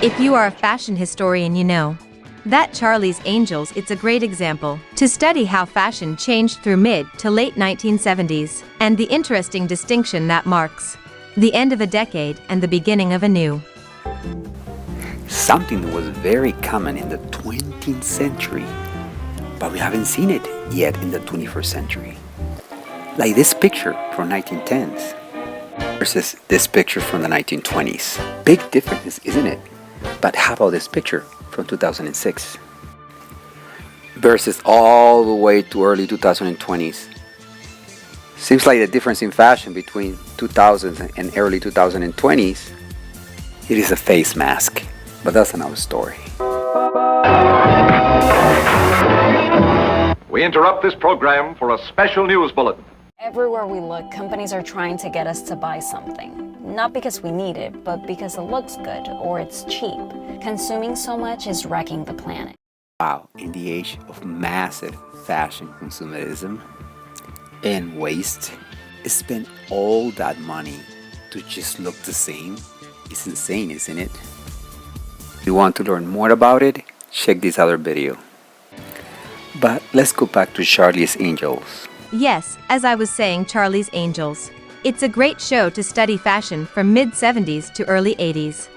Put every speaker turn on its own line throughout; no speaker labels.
If you are a fashion historian, you know that Charlie's Angels, it's a great example to study how fashion changed through mid to late 1970s, and the interesting distinction that marks the end of a decade and the beginning of a new.
Something that was very common in the 20th century, but we haven't seen it yet in the 21st century. Like this picture from 1910s versus this picture from the 1920s. Big difference, isn't it? But how about this picture from 2006 versus all the way to early 2020s? Seems like the difference in fashion between 2000s and early 2020s, it is a face mask, but that's another story.
We interrupt this program for a special news bulletin.
Everywhere we look, companies are trying to get us to buy something. Not because we need it, but because it looks good or it's cheap. Consuming so much is wrecking the planet.
Wow, in the age of massive fashion consumerism and waste, spend all that money to just look the same. It's insane, isn't it? If you want to learn more about it, check this other video. But let's go back to Charlie's Angels.
Yes, as I was saying, Charlie's Angels. It's a great show to study fashion from mid-70s to early 80s.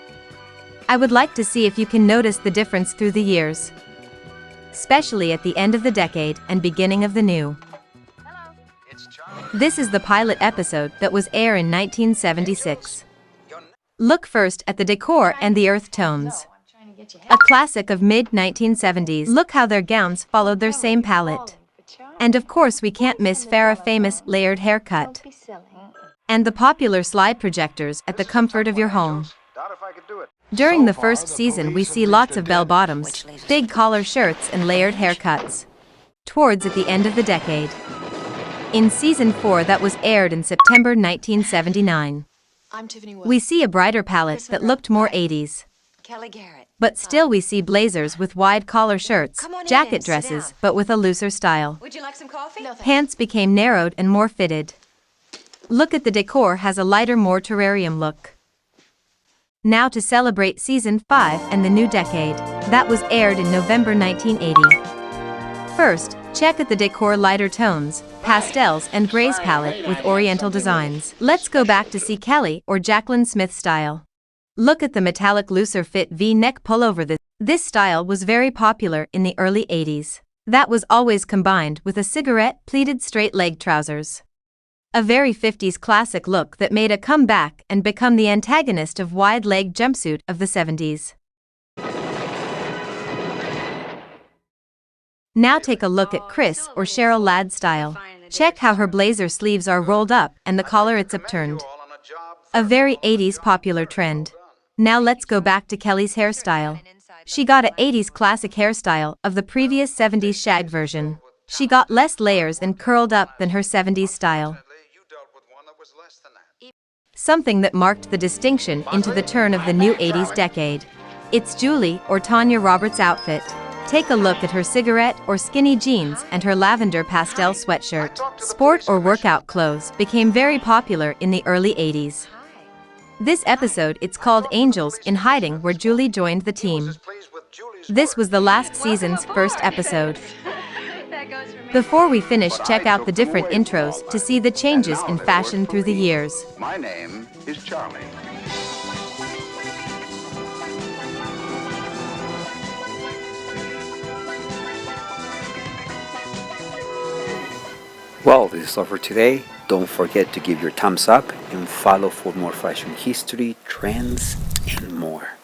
I would like to see if you can notice the difference through the years, especially at the end of the decade and beginning of the new. This is the pilot episode that was aired in 1976. Look first at the decor and the earth tones. A classic of mid-1970s. Look how their gowns followed their same palette. And of course we can't miss Farrah's famous layered haircut. And the popular slide projectors at the comfort of your home. During the first season we see lots of bell-bottoms, big collar shirts and layered haircuts. Towards at the end of the decade. In season 4 that was aired in September 1979. We see a brighter palette that looked more 80s. But still we see blazers with wide collar shirts, jacket dresses, but with a looser style.
Would you like some coffee? No,
Pants became narrowed and more fitted. Look at the decor has a lighter, more terrarium look. Now to celebrate season 5 and the new decade, that was aired in November 1980. First, check at the decor lighter tones, pastels and grays palette with oriental designs. Let's go back to see Kelly or Jaclyn Smith style. Look at the metallic looser fit V-neck pullover. This style was very popular in the early 80s. That was always combined with a cigarette pleated straight leg trousers. A very 50s classic look that made a comeback and become the antagonist of wide leg jumpsuit of the 70s. Now take a look at Chris or Cheryl Ladd style. Check how her blazer sleeves are rolled up and the collar it's upturned. A very 80s popular trend. Now let's go back to Kelly's hairstyle. She got a 80s classic hairstyle of the previous 70s shag version. She got less layers and curled up than her 70s style. Something that marked the distinction into the turn of the new 80s decade. It's Julie or Tanya Roberts' outfit. Take a look at her cigarette or skinny jeans and her lavender pastel sweatshirt. Sport or workout clothes became very popular in the early 80s. This episode it's called Angels in Hiding, where Julie joined the team. This was the last season's first episode. Before we finish, check out the different intros to see the changes in fashion through the years.
My name is Charlie.
Well, this is all for today. Don't forget to give your thumbs up and follow for more fashion history, trends, and more.